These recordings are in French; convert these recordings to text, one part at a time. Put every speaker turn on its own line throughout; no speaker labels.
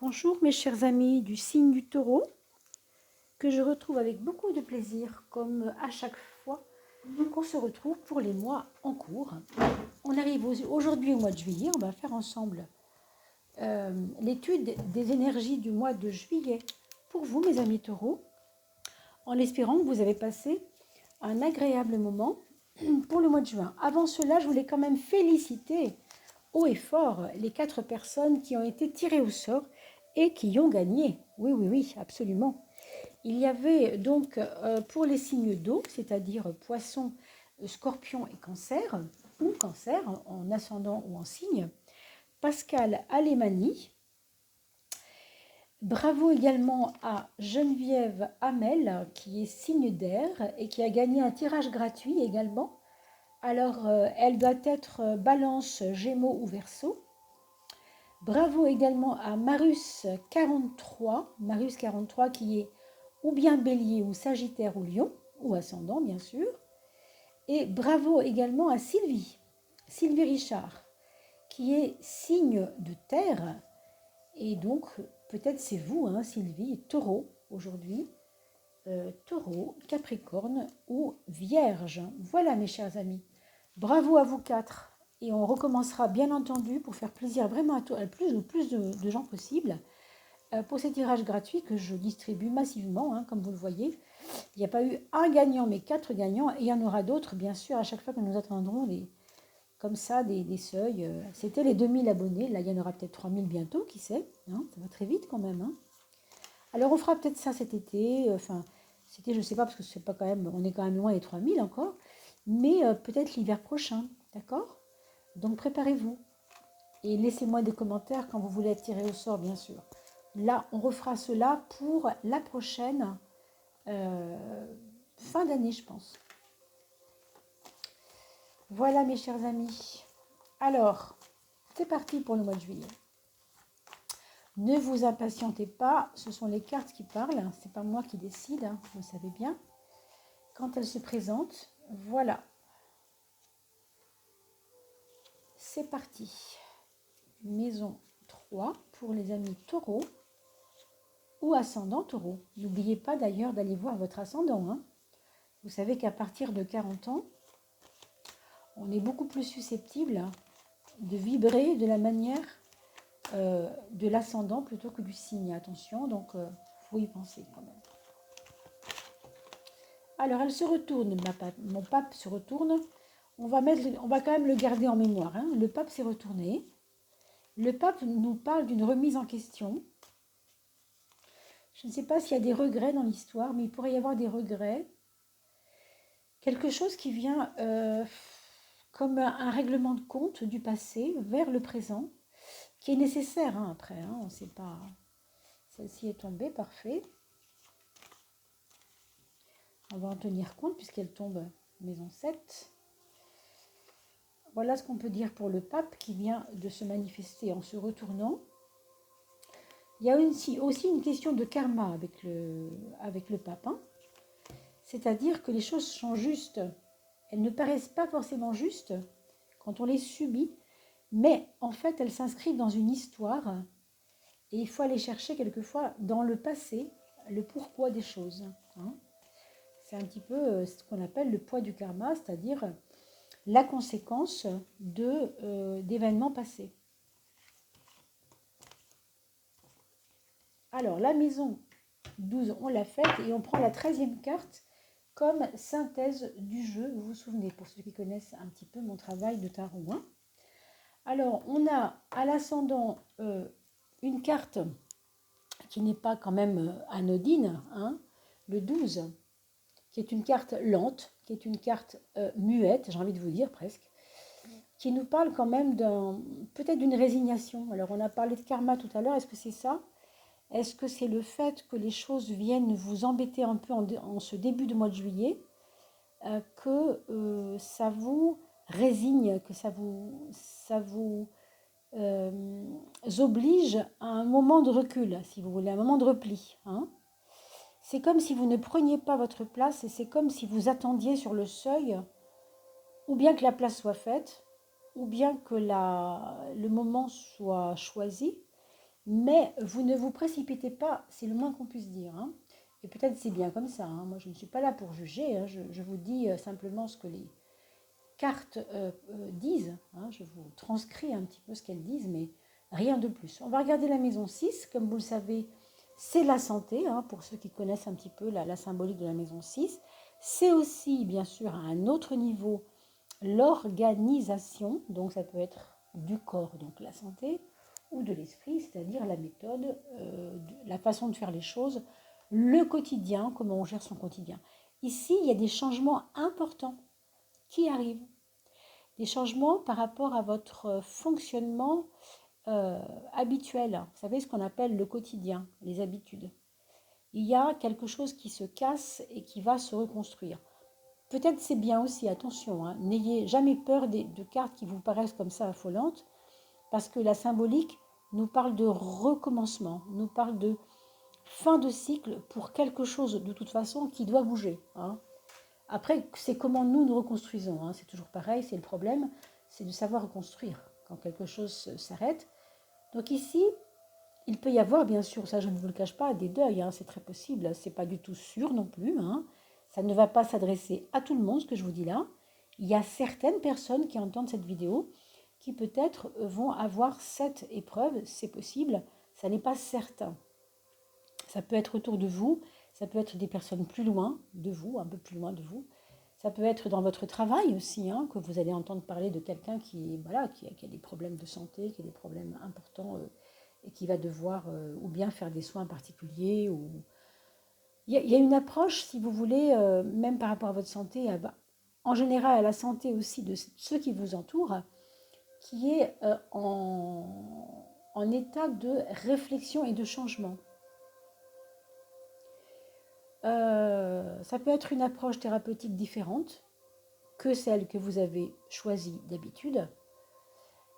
Bonjour mes chers amis du signe du Taureau, que je retrouve avec beaucoup de plaisir, comme à chaque fois qu'on se retrouve pour les mois en cours. On arrive aujourd'hui au mois de juillet, on va faire ensemble l'étude des énergies du mois de juillet pour vous mes amis Taureaux, en espérant que vous avez passé un agréable moment pour le mois de juin. Avant cela, je voulais quand même féliciter haut et fort les 4 personnes qui ont été tirées au sort et qui ont gagné. Oui, oui, oui, absolument. Il y avait donc pour les signes d'eau, c'est-à-dire poisson, scorpion et cancer, ou cancer en ascendant ou en signe, Pascal Alemani. Bravo également à Geneviève Hamel, qui est signe d'air et qui a gagné un tirage gratuit également. Alors, elle doit être Balance, Gémeaux ou Verseau. Bravo également à Marus43, Marus43 qui est ou bien Bélier ou Sagittaire ou Lion, ou Ascendant bien sûr. Et bravo également à Sylvie, Sylvie Richard, qui est signe de terre. Et donc, peut-être c'est vous, hein, Sylvie, Taureau aujourd'hui. Taureau, Capricorne ou Vierge. Voilà mes chers amis. Bravo à vous 4. Et on recommencera bien entendu pour faire plaisir vraiment à plus de gens possible pour ces tirages gratuits que je distribue massivement, hein, comme vous le voyez. Il n'y a pas eu un gagnant, mais 4 gagnants. Et il y en aura d'autres, bien sûr, à chaque fois que nous atteindrons comme ça des seuils. C'était les 2000 abonnés. Là, il y en aura peut-être 3000 bientôt, qui sait. Hein, ça va très vite quand même. Hein. Alors, on fera peut-être ça cet été. C'était, je ne sais pas, parce que c'est pas quand même, on est quand même loin des 3000 encore. Mais peut-être l'hiver prochain. D'accord? Donc, préparez-vous. Et laissez-moi des commentaires quand vous voulez être tiré au sort, bien sûr. Là, on refera cela pour la prochaine fin d'année, je pense. Voilà, mes chers amis. Alors, c'est parti pour le mois de juillet. Ne vous impatientez pas, ce sont les cartes qui parlent, c'est pas moi qui décide, hein, vous le savez bien. Quand elles se présentent, voilà. C'est parti. Maison 3 pour les amis taureaux ou ascendant taureau. N'oubliez pas d'ailleurs d'aller voir votre ascendant. Hein. Vous savez qu'à partir de 40 ans, on est beaucoup plus susceptible de vibrer de la manière de l'ascendant plutôt que du signe. Attention, donc faut y penser quand même. Alors, elle se retourne, mon pape se retourne. On va quand même le garder en mémoire. Hein. Le pape s'est retourné. Le pape nous parle d'une remise en question. Je ne sais pas s'il y a des regrets dans l'histoire, mais il pourrait y avoir des regrets. Quelque chose qui vient comme un règlement de compte du passé vers le présent, qui est nécessaire hein, après. Hein, on ne sait pas. Celle-ci est tombée, parfait. On va en tenir compte puisqu'elle tombe maison 7. Voilà ce qu'on peut dire pour le pape qui vient de se manifester en se retournant. Il y a aussi une question de karma avec le pape. Hein. C'est-à-dire que les choses sont justes. Elles ne paraissent pas forcément justes quand on les subit, mais en fait elles s'inscrivent dans une histoire et il faut aller chercher quelquefois dans le passé le pourquoi des choses. Hein. C'est un petit peu ce qu'on appelle le poids du karma, c'est-à-dire la conséquence d'événements passés. Alors, la maison 12, on l'a faite et on prend la 13e carte comme synthèse du jeu. Vous vous souvenez, pour ceux qui connaissent un petit peu mon travail de tarot. Hein. Alors, on a à l'ascendant une carte qui n'est pas quand même anodine, hein, le 12, qui est une carte lente, qui est une carte muette, j'ai envie de vous dire presque, qui nous parle quand même peut-être d'une résignation. Alors, on a parlé de karma tout à l'heure, est-ce que c'est ça ? Est-ce que c'est le fait que les choses viennent vous embêter un peu en ce début de mois de juillet, que ça vous résigne, que ça vous oblige à un moment de recul, si vous voulez, un moment de repli. Hein. C'est comme si vous ne preniez pas votre place et c'est comme si vous attendiez sur le seuil, ou bien que la place soit faite, ou bien que le moment soit choisi, Mais vous ne vous précipitez pas, c'est le moins qu'on puisse dire, hein. Et peut-être c'est bien comme ça, hein. Moi, je ne suis pas là pour juger, hein. Je vous dis simplement ce que les cartes disent, hein. Je vous transcris un petit peu ce qu'elles disent, mais rien de plus. On va regarder la maison 6, comme vous le savez, c'est la santé, hein, pour ceux qui connaissent un petit peu la symbolique de la maison 6. C'est aussi, bien sûr, à un autre niveau, l'organisation, donc ça peut être du corps, donc la santé, ou de l'esprit, c'est-à-dire la méthode, la façon de faire les choses, le quotidien, comment on gère son quotidien. Ici, il y a des changements importants qui arrivent, des changements par rapport à votre fonctionnement habituel. Vous savez ce qu'on appelle le quotidien, les habitudes. Il y a quelque chose qui se casse et qui va se reconstruire. Peut-être c'est bien aussi, attention, hein, n'ayez jamais peur de cartes qui vous paraissent comme ça affolantes, parce que la symbolique nous parle de recommencement, nous parle de fin de cycle pour quelque chose de toute façon qui doit bouger, hein. Après, c'est comment nous nous reconstruisons, hein. C'est toujours pareil, c'est le problème, c'est de savoir reconstruire quand quelque chose s'arrête. Donc ici, il peut y avoir, bien sûr, ça je ne vous le cache pas, des deuils, hein, c'est très possible, c'est pas du tout sûr non plus, hein. Ça ne va pas s'adresser à tout le monde, ce que je vous dis là. Il y a certaines personnes qui entendent cette vidéo qui peut-être vont avoir cette épreuve, c'est possible, ça n'est pas certain. Ça peut être autour de vous, ça peut être des personnes plus loin de vous, un peu plus loin de vous. Ça peut être dans votre travail aussi, hein, que vous allez entendre parler de quelqu'un qui, voilà, qui a des problèmes de santé, qui a des problèmes importants et qui va devoir ou bien faire des soins particuliers. Ou... il y a une approche, si vous voulez, même par rapport à votre santé, en général à la santé aussi de ceux qui vous entourent, qui est en état de réflexion et de changement. Ça peut être une approche thérapeutique différente que celle que vous avez choisie d'habitude.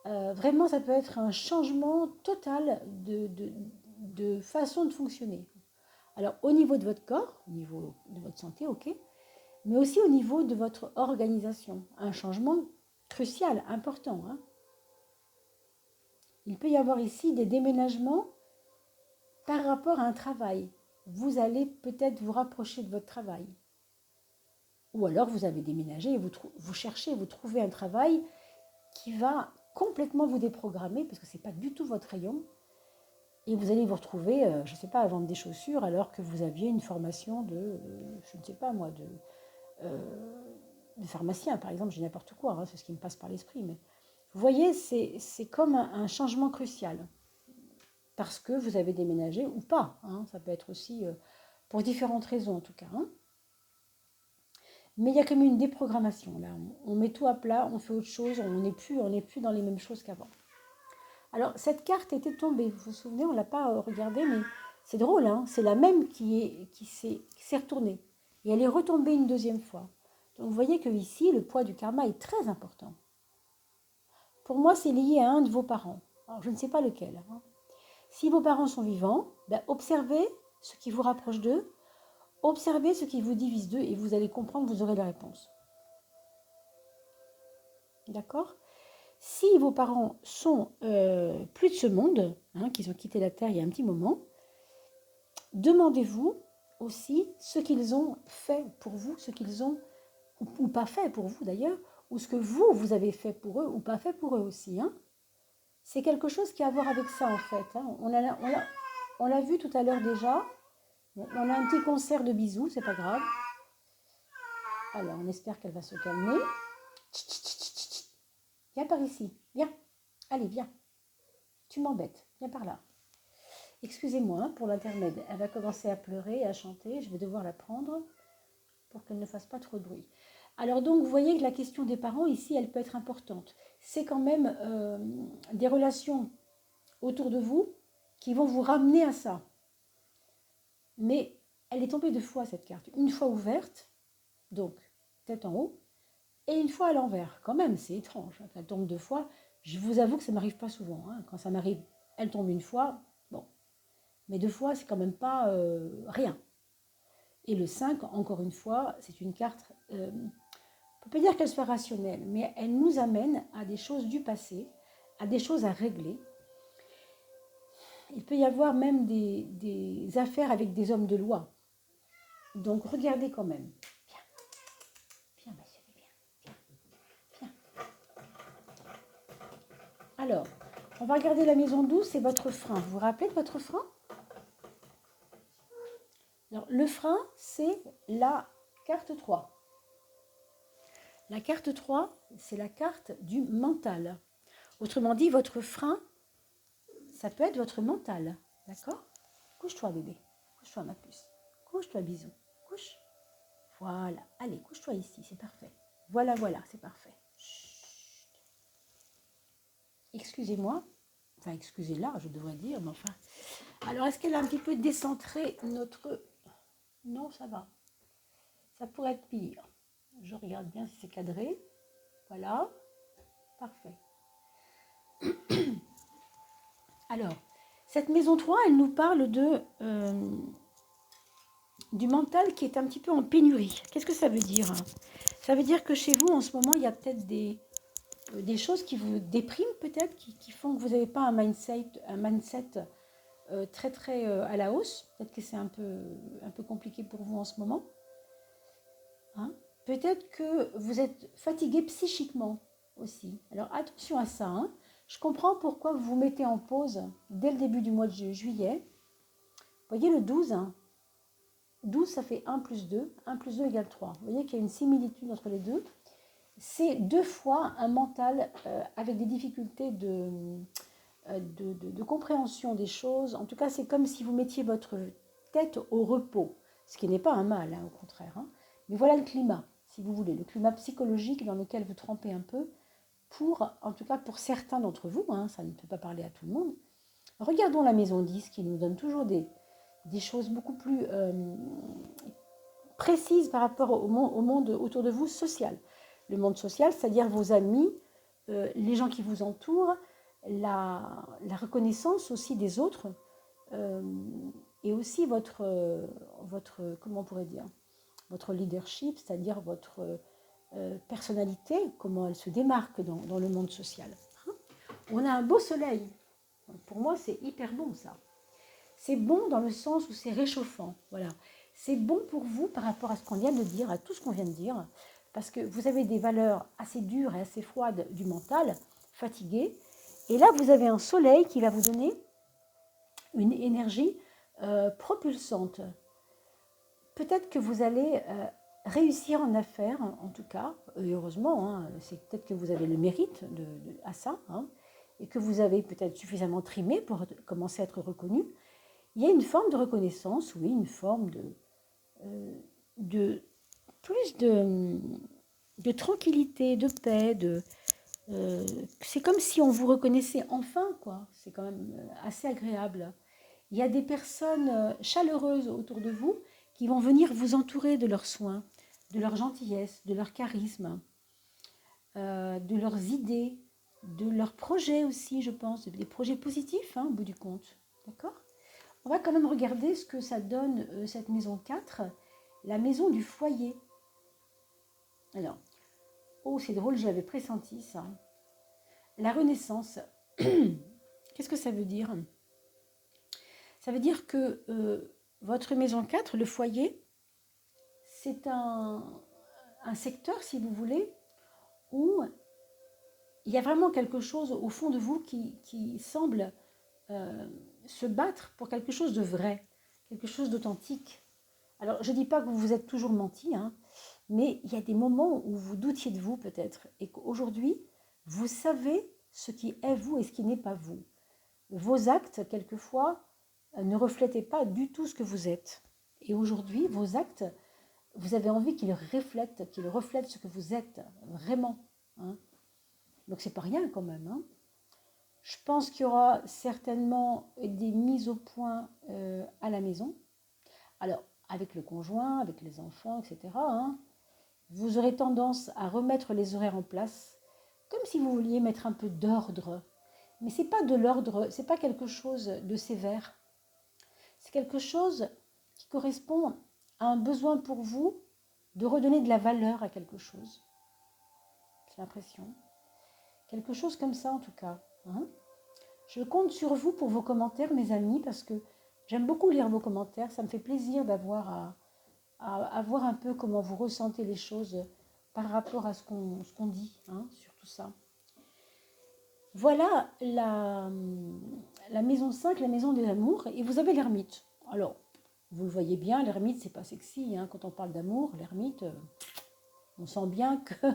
Vraiment, ça peut être un changement total de façon de fonctionner. Alors, au niveau de votre corps, au niveau de votre santé, ok, mais aussi au niveau de votre organisation. Un changement crucial, important, hein. Il peut y avoir ici des déménagements par rapport à un travail. Vous allez peut-être vous rapprocher de votre travail. Ou alors vous avez déménagé et vous cherchez, vous trouvez un travail qui va complètement vous déprogrammer parce que ce n'est pas du tout votre rayon. Et vous allez vous retrouver, je ne sais pas, à vendre des chaussures alors que vous aviez une formation je ne sais pas moi, de pharmacien par exemple, j'ai n'importe quoi, hein, c'est ce qui me passe par l'esprit. Mais vous voyez, c'est comme un changement crucial parce que vous avez déménagé ou pas, hein, ça peut être aussi pour différentes raisons en tout cas, hein. Mais il y a comme une déprogrammation là. On met tout à plat, on fait autre chose, on n'est plus dans les mêmes choses qu'avant. Alors cette carte était tombée, vous vous souvenez, on ne l'a pas regardée, mais c'est drôle, hein, c'est la même qui s'est retournée. Et elle est retombée une deuxième fois. Donc vous voyez que ici, le poids du karma est très important. Pour moi, c'est lié à un de vos parents. Alors je ne sais pas lequel, hein. Si vos parents sont vivants, ben, observez ce qui vous rapproche d'eux, observez ce qui vous divise d'eux et vous allez comprendre, vous aurez la réponse. D'accord? Si vos parents sont plus de ce monde, hein, qu'ils ont quitté la Terre il y a un petit moment, demandez-vous aussi ce qu'ils ont fait pour vous, ce qu'ils ont ou pas fait pour vous d'ailleurs, ou ce que vous avez fait pour eux ou pas fait pour eux aussi, hein. C'est quelque chose qui a à voir avec ça en fait, hein. On l'a vu tout à l'heure déjà. Bon, on a un petit concert de bisous, c'est pas grave. Alors on espère qu'elle va se calmer. Viens par ici, viens. Allez, viens. Tu m'embêtes, viens par là. Excusez-moi hein, pour l'intermède. Elle va commencer à pleurer et à chanter. Je vais devoir la prendre pour qu'elle ne fasse pas trop de bruit. Alors donc, vous voyez que la question des parents, ici, elle peut être importante. C'est quand même des relations autour de vous qui vont vous ramener à ça. Mais elle est tombée deux fois, cette carte. Une fois ouverte, donc tête en haut, et une fois à l'envers. Quand même, c'est étrange. Elle tombe deux fois. Je vous avoue que ça ne m'arrive pas souvent, hein. Quand ça m'arrive, elle tombe une fois, bon. Mais deux fois, c'est quand même pas rien. Et le 5, encore une fois, c'est une carte, on ne peut pas dire qu'elle soit rationnelle, mais elle nous amène à des choses du passé, à des choses à régler. Il peut y avoir même des affaires avec des hommes de loi. Donc regardez quand même. Viens, viens ma chérie, viens, viens, viens. Alors, on va regarder la maison 12, c'est votre frein. Vous vous rappelez de votre frein? Alors, le frein, c'est la carte 3. La carte 3, c'est la carte du mental. Autrement dit, votre frein, ça peut être votre mental. D'accord? Couche-toi, bébé. Couche-toi, ma puce. Couche-toi, bisou. Couche. Voilà. Allez, couche-toi ici, c'est parfait. Voilà, voilà, c'est parfait. Chut. Excusez-moi. Enfin, excusez-la, je devrais dire, mais enfin. Alors, est-ce qu'elle a un petit peu décentré notre... Non, ça va. Ça pourrait être pire. Je regarde bien si c'est cadré. Voilà. Parfait. Alors, cette maison 3, elle nous parle du mental qui est un petit peu en pénurie. Qu'est-ce que ça veut dire? Ça veut dire que chez vous, en ce moment, il y a peut-être des choses qui vous dépriment, peut-être, qui font que vous n'avez pas un mindset très, très à la hausse. Peut-être que c'est un peu compliqué pour vous en ce moment. Hein? Peut-être que vous êtes fatigué psychiquement aussi. Alors, attention à ça. Hein? Je comprends pourquoi vous vous mettez en pause dès le début du mois de juillet. Vous voyez le 12, hein? 12, ça fait 1 plus 2. 1 plus 2 égale 3. Vous voyez qu'il y a une similitude entre les deux. C'est 2 fois un mental avec des difficultés de compréhension des choses. En tout cas, c'est comme si vous mettiez votre tête au repos, ce qui n'est pas un mal, hein, au contraire. Hein. Mais voilà le climat, si vous voulez, le climat psychologique dans lequel vous trempez un peu, en tout cas pour certains d'entre vous, hein, ça ne peut pas parler à tout le monde. Regardons la maison 10 qui nous donne toujours des choses beaucoup plus précises par rapport au monde autour de vous social. Le monde social, c'est-à-dire vos amis, les gens qui vous entourent, la reconnaissance aussi des autres et aussi votre, comment on pourrait dire, votre leadership, c'est-à-dire votre personnalité, comment elle se démarque dans le monde social. Hein? On a un beau soleil. Pour moi, c'est hyper bon ça. C'est bon dans le sens où c'est réchauffant. Voilà. C'est bon pour vous par rapport à ce qu'on vient de dire, à tout ce qu'on vient de dire, parce que vous avez des valeurs assez dures et assez froides du mental, fatigué. Et là, vous avez un soleil qui va vous donner une énergie propulsante. Peut-être que vous allez réussir en affaires, en tout cas, et heureusement, hein, c'est peut-être que vous avez le mérite à ça, hein, et que vous avez peut-être suffisamment trimé pour commencer à être reconnu. Il y a une forme de reconnaissance, oui, une forme de plus de tranquillité, de paix, c'est comme si on vous reconnaissait enfin, quoi. C'est quand même assez agréable. Il y a des personnes chaleureuses autour de vous qui vont venir vous entourer de leurs soins, de leur gentillesse, de leur charisme, de leurs idées, de leurs projets aussi, je pense, des projets positifs, hein, au bout du compte. D'accord? On va quand même regarder ce que ça donne, cette maison 4, la maison du foyer. Alors, oh, c'est drôle, j'avais pressenti ça. La renaissance, qu'est-ce que ça veut dire? Ça veut dire que votre maison 4, le foyer, c'est un secteur, si vous voulez, où il y a vraiment quelque chose au fond de vous qui semble se battre pour quelque chose de vrai, quelque chose d'authentique. Alors, je ne dis pas que vous vous êtes toujours menti, hein, mais il y a des moments où vous doutiez de vous peut-être, et qu'aujourd'hui, vous savez ce qui est vous et ce qui n'est pas vous. Vos actes, quelquefois, ne reflétaient pas du tout ce que vous êtes. Et aujourd'hui, vos actes, vous avez envie qu'ils reflètent ce que vous êtes, vraiment. Hein. Donc, c'est pas rien quand même. Hein. Je pense qu'il y aura certainement des mises au point à la maison. Alors, avec le conjoint, avec les enfants, etc. Hein, vous aurez tendance à remettre les horaires en place, comme si vous vouliez mettre un peu d'ordre. Mais c'est pas de l'ordre, c'est pas quelque chose de sévère. C'est quelque chose qui correspond à un besoin pour vous de redonner de la valeur à quelque chose. J'ai l'impression. Quelque chose comme ça en tout cas. Hein. Je compte sur vous pour vos commentaires, mes amis, parce que j'aime beaucoup lire vos commentaires. Ça me fait plaisir d'avoir à voir un peu comment vous ressentez les choses par rapport à ce qu'on dit, hein, sur tout ça. Voilà la maison 5, la maison des amours, et vous avez l'ermite. Alors, vous le voyez bien, l'ermite, c'est pas sexy, hein, quand on parle d'amour, l'ermite, on sent bien que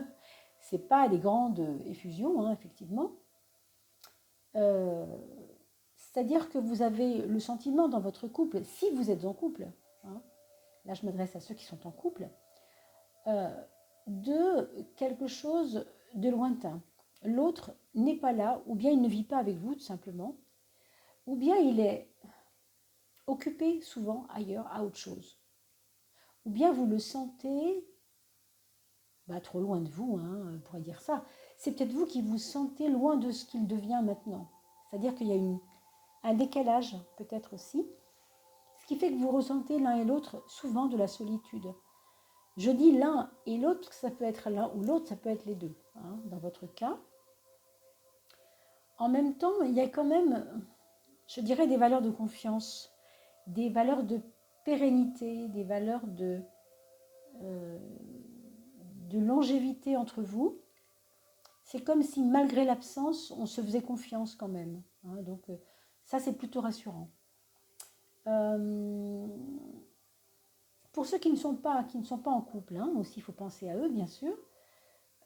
c'est pas des grandes effusions, hein, effectivement. Euh, C'est-à-dire que vous avez le sentiment dans votre couple, si vous êtes en couple, hein, là je m'adresse à ceux qui sont en couple, euh, de quelque chose de lointain. L'autre n'est pas là, ou bien il ne vit pas avec vous tout simplement, ou bien il est occupé souvent ailleurs à autre chose. Ou bien vous le sentez trop loin de vous, hein, on pourrait dire ça. C'est peut-être vous qui vous sentez loin de ce qu'il devient maintenant. C'est-à-dire qu'il y a un décalage peut-être aussi, ce qui fait que vous ressentez l'un et l'autre souvent de la solitude. Je dis l'un et l'autre, ça peut être l'un ou l'autre, ça peut être les deux, hein, dans votre cas. En même temps, il y a quand même, je dirais, des valeurs de confiance, des valeurs de pérennité, des valeurs euh, de longévité entre vous. C'est comme si malgré l'absence, on se faisait confiance quand même, hein. Donc ça, c'est plutôt rassurant. Euh, pour ceux qui ne sont pas en couple, hein, aussi il faut penser à eux bien sûr.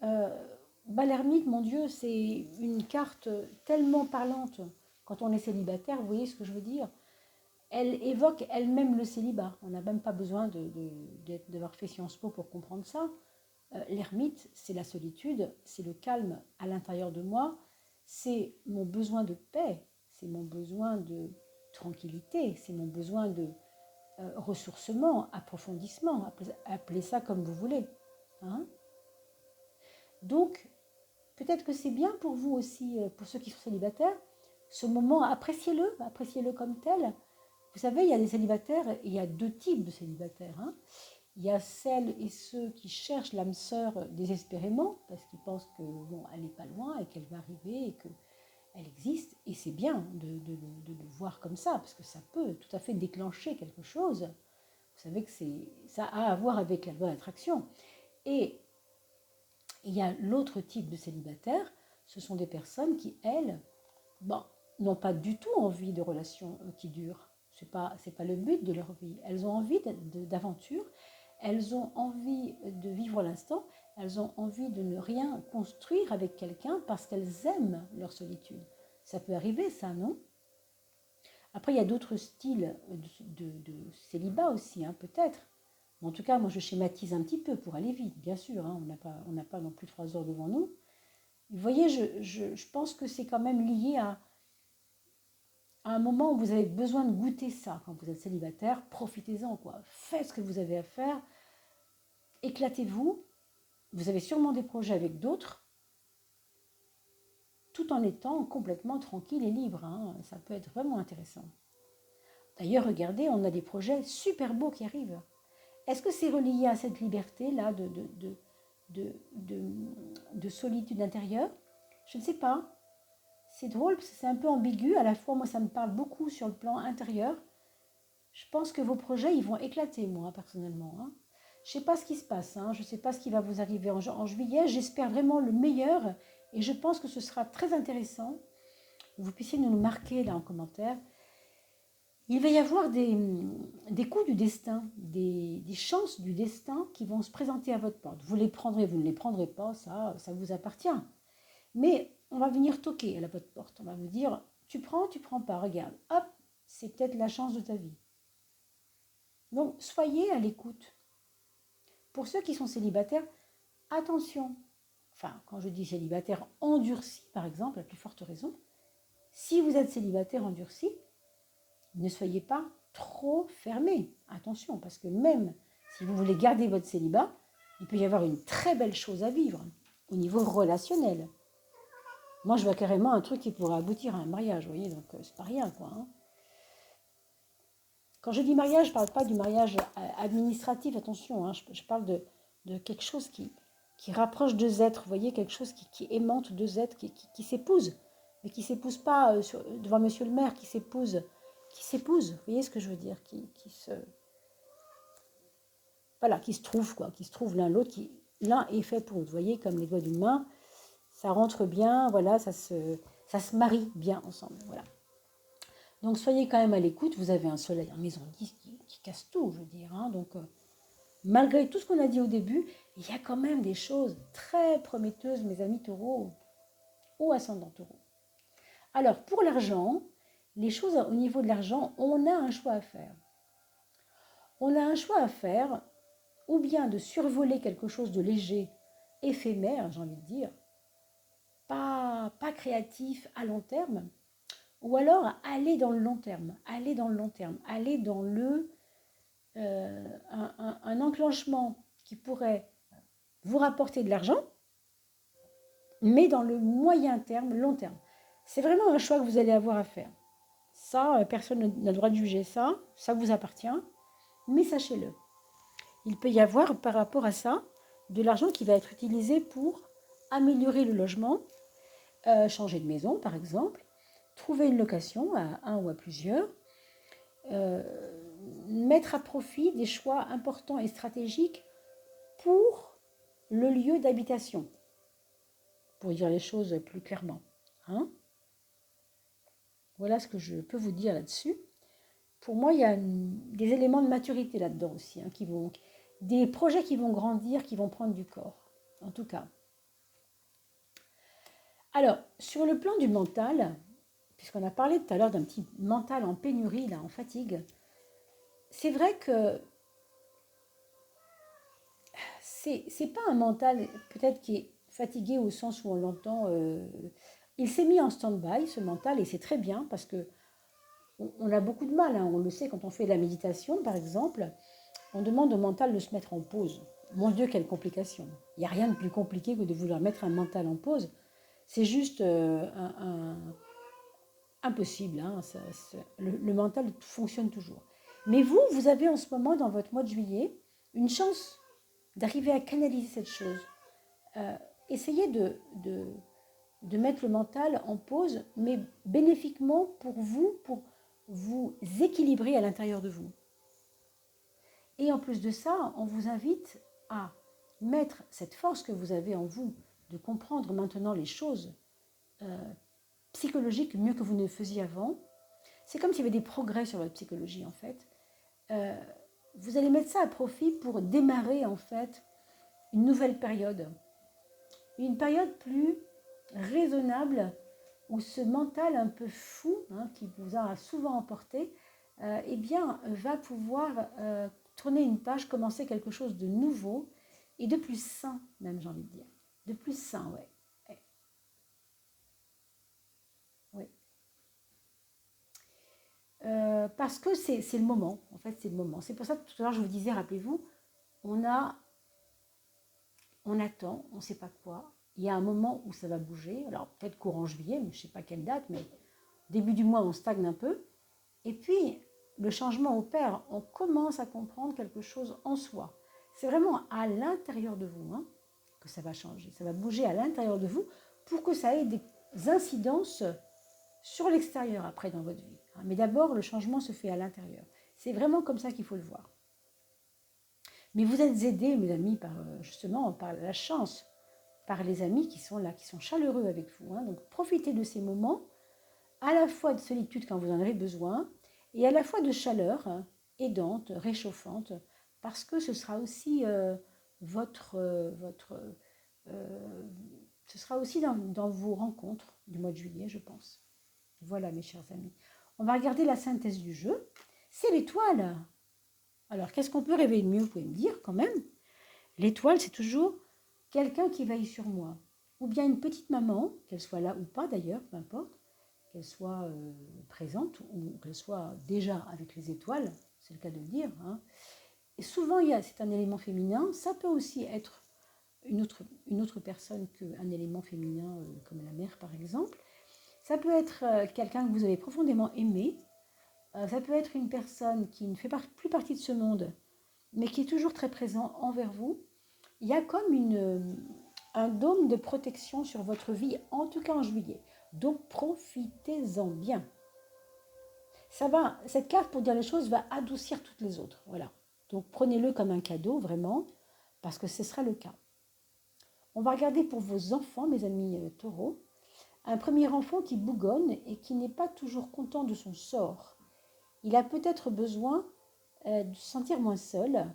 Euh, L'ermite, mon Dieu, c'est une carte tellement parlante quand on est célibataire, vous voyez ce que je veux dire? Elle évoque elle-même le célibat. On n'a même pas besoin d'avoir fait Sciences Po pour comprendre ça. L'ermite, c'est la solitude, c'est le calme à l'intérieur de moi, c'est mon besoin de paix, c'est mon besoin de tranquillité, c'est mon besoin de ressourcement, approfondissement, appelez ça comme vous voulez, hein. Donc, peut-être que c'est bien pour vous aussi, pour ceux qui sont célibataires, ce moment, appréciez-le comme tel. Vous savez, il y a des célibataires, et il y a deux types de célibataires, hein. Il y a celles et ceux qui cherchent l'âme sœur désespérément, parce qu'ils pensent que bon, elle n'est pas loin et qu'elle va arriver et qu'elle existe. Et c'est bien de le voir comme ça, parce que ça peut tout à fait déclencher quelque chose. Vous savez que ça a à voir avec la bonne attraction. Et il y a l'autre type de célibataire, ce sont des personnes qui, elles, bon, n'ont pas du tout envie de relations qui durent. C'est pas le but de leur vie. Elles ont envie d'aventure, elles ont envie de vivre l'instant, elles ont envie de ne rien construire avec quelqu'un parce qu'elles aiment leur solitude. Ça peut arriver, ça, non? Après, il y a d'autres styles de célibat aussi, hein, peut-être. En tout cas, moi, je schématise un petit peu pour aller vite, bien sûr, hein, on n'a pas non plus 3 heures devant nous. Vous voyez, je pense que c'est quand même lié à un moment où vous avez besoin de goûter ça. Quand vous êtes célibataire, profitez-en, quoi. Faites ce que vous avez à faire, éclatez-vous. Vous avez sûrement des projets avec d'autres, tout en étant complètement tranquille et libre, hein. Ça peut être vraiment intéressant. D'ailleurs, regardez, on a des projets super beaux qui arrivent. Est-ce que c'est relié à cette liberté-là de solitude intérieure? Je ne sais pas. C'est drôle parce que c'est un peu ambigu. À la fois, moi, ça me parle beaucoup sur le plan intérieur. Je pense que vos projets, ils vont éclater, moi, personnellement, hein. Je ne sais pas ce qui se passe, hein. Je ne sais pas ce qui va vous arriver en juillet. J'espère vraiment le meilleur et je pense que ce sera très intéressant. Vous puissiez nous le marquer là en commentaire. Il va y avoir des coups du destin, des chances du destin qui vont se présenter à votre porte. Vous les prendrez, vous ne les prendrez pas, ça vous appartient. Mais on va venir toquer à votre porte. On va vous dire, tu prends pas, regarde. Hop, c'est peut-être la chance de ta vie. Donc, soyez à l'écoute. Pour ceux qui sont célibataires, attention. Enfin, quand je dis célibataire endurci, par exemple, à plus forte raison, si vous êtes célibataire endurci, ne soyez pas trop fermé. Attention, parce que même si vous voulez garder votre célibat, il peut y avoir une très belle chose à vivre au niveau relationnel. Moi, je vois carrément un truc qui pourrait aboutir à un mariage, vous voyez, donc c'est pas rien, quoi, hein. Quand je dis mariage, je ne parle pas du mariage administratif, attention, hein, je parle de quelque chose qui rapproche deux êtres, vous voyez, quelque chose qui aimante deux êtres, qui s'épousent. mais qui ne s'épouse pas devant monsieur le maire, vous voyez ce que je veux dire, voilà, qui se trouvent, quoi, qui se trouvent l'un l'autre, l'un est fait pour l'autre. Vous voyez, comme les doigts d'une main, ça rentre bien, voilà, ça se marie bien ensemble, voilà. Donc soyez quand même à l'écoute, vous avez un soleil en maison 10 qui casse tout, je veux dire, hein, donc malgré tout ce qu'on a dit au début, il y a quand même des choses très prometteuses, mes amis taureaux ou ascendants taureaux. Alors, pour l'argent, les choses au niveau de l'argent, on a un choix à faire. On a un choix à faire, ou bien de survoler quelque chose de léger, éphémère, j'ai envie de dire, pas créatif à long terme, ou alors aller dans le long terme, aller dans un enclenchement qui pourrait vous rapporter de l'argent, mais dans le moyen terme, long terme. C'est vraiment un choix que vous allez avoir à faire. Ça, personne n'a le droit de juger ça vous appartient, mais sachez-le. Il peut y avoir par rapport à ça de l'argent qui va être utilisé pour améliorer le logement, changer de maison par exemple, trouver une location à un ou à plusieurs, euh, mettre à profit des choix importants et stratégiques pour le lieu d'habitation, pour dire les choses plus clairement. Hein. Voilà ce que je peux vous dire là-dessus. Pour moi, il y a des éléments de maturité là-dedans aussi, hein, des projets qui vont grandir, qui vont prendre du corps, en tout cas. Alors, sur le plan du mental, puisqu'on a parlé tout à l'heure d'un petit mental en pénurie, là, en fatigue, c'est vrai que c'est pas un mental peut-être qui est fatigué au sens où on l'entend. Il s'est mis en stand-by, ce mental, et c'est très bien parce que on a beaucoup de mal, hein, on le sait quand on fait de la méditation, par exemple, on demande au mental de se mettre en pause. Mon Dieu, quelle complication. Il n'y a rien de plus compliqué que de vouloir mettre un mental en pause. C'est juste impossible. Hein, le mental fonctionne toujours. Mais vous avez en ce moment, dans votre mois de juillet, une chance d'arriver à canaliser cette chose. Essayez de mettre le mental en pause, mais bénéfiquement pour vous équilibrer à l'intérieur de vous. Et en plus de ça, on vous invite à mettre cette force que vous avez en vous de comprendre maintenant les choses psychologiques mieux que vous ne le faisiez avant. C'est comme s'il y avait des progrès sur votre psychologie en fait. Vous allez mettre ça à profit pour démarrer en fait une nouvelle période. Une période plus raisonnable où ce mental un peu fou, hein, qui vous a souvent emporté, eh bien, va pouvoir tourner une page, commencer quelque chose de nouveau et de plus sain, même j'ai envie de dire. De plus sain, ouais. Ouais. Parce que c'est le moment, en fait, c'est le moment. C'est pour ça que tout à l'heure je vous disais, rappelez-vous, on attend, on ne sait pas quoi. Il y a un moment où ça va bouger, alors peut-être courant juillet, mais je ne sais pas quelle date, mais début du mois on stagne un peu. Et puis le changement opère, on commence à comprendre quelque chose en soi. C'est vraiment à l'intérieur de vous, hein, que ça va changer, ça va bouger à l'intérieur de vous pour que ça ait des incidences sur l'extérieur après dans votre vie. Mais d'abord, le changement se fait à l'intérieur. C'est vraiment comme ça qu'il faut le voir. Mais vous êtes aidés, mes amis, justement par la chance, par les amis qui sont là, qui sont chaleureux avec vous. Hein. Donc profitez de ces moments, à la fois de solitude quand vous en avez besoin, et à la fois de chaleur aidante, réchauffante, parce que ce sera aussi ce sera aussi dans vos rencontres du mois de juillet, je pense. Voilà, mes chers amis. On va regarder la synthèse du jeu. C'est l'étoile. Alors, qu'est-ce qu'on peut rêver de mieux, vous pouvez me dire quand même. L'étoile, c'est toujours quelqu'un qui veille sur moi. Ou bien une petite maman, qu'elle soit là ou pas d'ailleurs, peu importe, qu'elle soit présente ou qu'elle soit déjà avec les étoiles, c'est le cas de le dire. Hein. Et souvent, c'est un élément féminin. Ça peut aussi être une autre personne qu'un élément féminin, comme la mère par exemple. Ça peut être quelqu'un que vous avez profondément aimé. Ça peut être une personne qui ne fait plus partie de ce monde, mais qui est toujours très présent envers vous. Il y a comme un dôme de protection sur votre vie, en tout cas en juillet. Donc profitez-en bien. Cette carte, pour dire les choses, va adoucir toutes les autres. Voilà. Donc prenez-le comme un cadeau, vraiment, parce que ce sera le cas. On va regarder pour vos enfants, mes amis taureaux. Un premier enfant qui bougonne et qui n'est pas toujours content de son sort. Il a peut-être besoin de se sentir moins seul.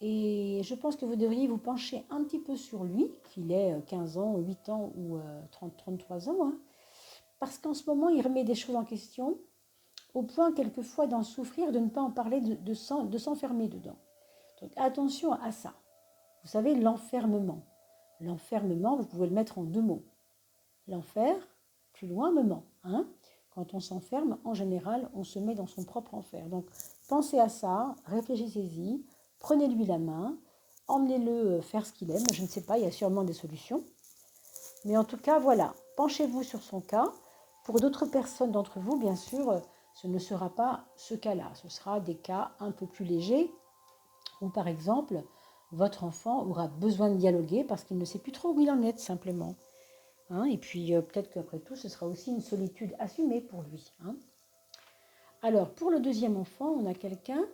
Et je pense que vous devriez vous pencher un petit peu sur lui, qu'il ait 15 ans, 8 ans ou 33 ans, hein, parce qu'en ce moment, il remet des choses en question, au point quelquefois d'en souffrir, de ne pas en parler, de s'enfermer dedans. Donc attention à ça. Vous savez, l'enfermement. L'enfermement, vous pouvez le mettre en 2 mots. L'enfer, plus loin, moment. Hein. Quand on s'enferme, en général, on se met dans son propre enfer. Donc pensez à ça, réfléchissez-y, prenez-lui la main, emmenez-le faire ce qu'il aime. Je ne sais pas, il y a sûrement des solutions. Mais en tout cas, voilà, penchez-vous sur son cas. Pour d'autres personnes d'entre vous, bien sûr, ce ne sera pas ce cas-là. Ce sera des cas un peu plus légers, où par exemple, votre enfant aura besoin de dialoguer parce qu'il ne sait plus trop où il en est, simplement. Hein, et puis peut-être qu'après tout, ce sera aussi une solitude assumée pour lui. Hein. Alors, pour le deuxième enfant, on a quelqu'un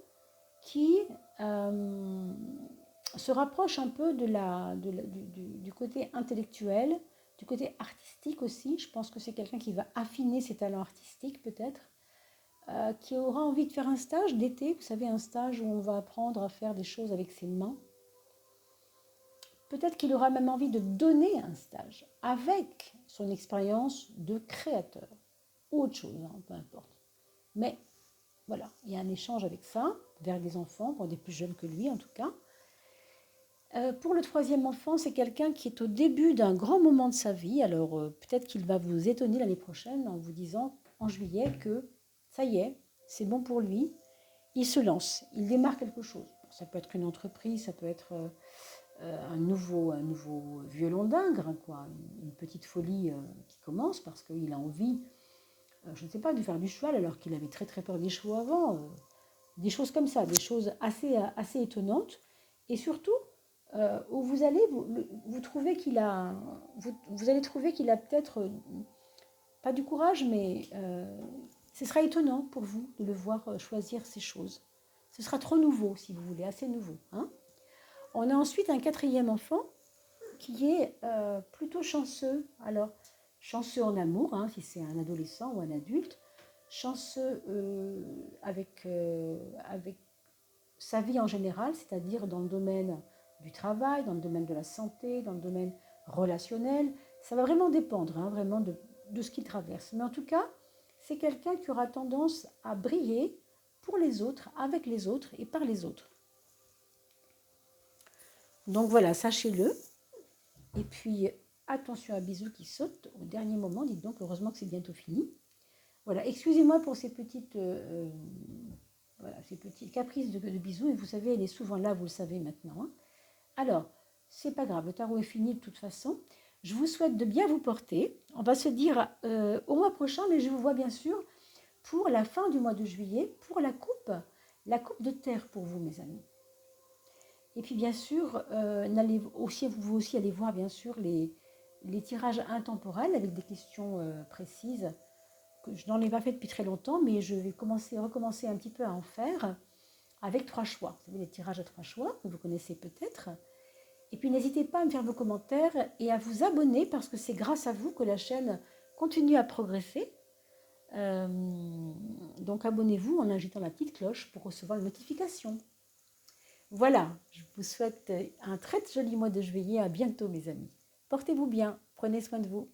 qui se rapproche un peu du côté intellectuel, du côté artistique aussi. Je pense que c'est quelqu'un qui va affiner ses talents artistiques peut-être, qui aura envie de faire un stage d'été, vous savez, un stage où on va apprendre à faire des choses avec ses mains. Peut-être qu'il aura même envie de donner un stage avec son expérience de créateur ou autre chose, hein, peu importe. Mais voilà, il y a un échange avec ça, vers des enfants, pour des plus jeunes que lui en tout cas. Pour le troisième enfant, c'est quelqu'un qui est au début d'un grand moment de sa vie. Alors peut-être qu'il va vous étonner l'année prochaine en vous disant en juillet que ça y est, c'est bon pour lui. Il se lance, il démarre quelque chose. Ça peut être une entreprise, ça peut être un nouveau violon d'Ingres, quoi, une petite folie qui commence parce qu'il a envie, je ne sais pas, de faire du cheval alors qu'il avait très très peur des chevaux avant. Des choses comme ça, des choses assez étonnantes. Et surtout, où vous trouvez qu'il a, vous allez trouver qu'il a peut-être, pas du courage, mais ce sera étonnant pour vous de le voir choisir ces choses. Ce sera trop nouveau, si vous voulez, assez nouveau. Hein. On a ensuite un quatrième enfant qui est plutôt chanceux. Alors, chanceux en amour, hein, si c'est un adolescent ou un adulte, chanceux avec sa vie en général, c'est-à-dire dans le domaine du travail, dans le domaine de la santé, dans le domaine relationnel. Ça va vraiment dépendre, hein, vraiment de ce qu'il traverse. Mais en tout cas, c'est quelqu'un qui aura tendance à briller pour les autres, avec les autres et par les autres. Donc voilà, sachez-le. Et puis, attention à bisous qui sautent au dernier moment. Dites donc, heureusement que c'est bientôt fini. Voilà, excusez-moi pour ces petites caprices de bisous. Et vous savez, elle est souvent là, vous le savez maintenant. Hein. Alors, c'est pas grave, le tarot est fini de toute façon. Je vous souhaite de bien vous porter. On va se dire au mois prochain, mais je vous vois bien sûr pour la fin du mois de juillet, pour la coupe de terre pour vous, mes amis. Et puis bien sûr, vous aussi allez voir bien sûr les tirages intemporels avec des questions précises. Que je n'en ai pas fait depuis très longtemps, mais je vais recommencer un petit peu à en faire avec 3 choix. Vous savez, les tirages à 3 choix que vous connaissez peut-être. Et puis n'hésitez pas à me faire vos commentaires et à vous abonner parce que c'est grâce à vous que la chaîne continue à progresser. Donc abonnez-vous en agitant la petite cloche pour recevoir les notifications. Voilà, je vous souhaite un très joli mois de juillet. À bientôt mes amis. Portez-vous bien, prenez soin de vous.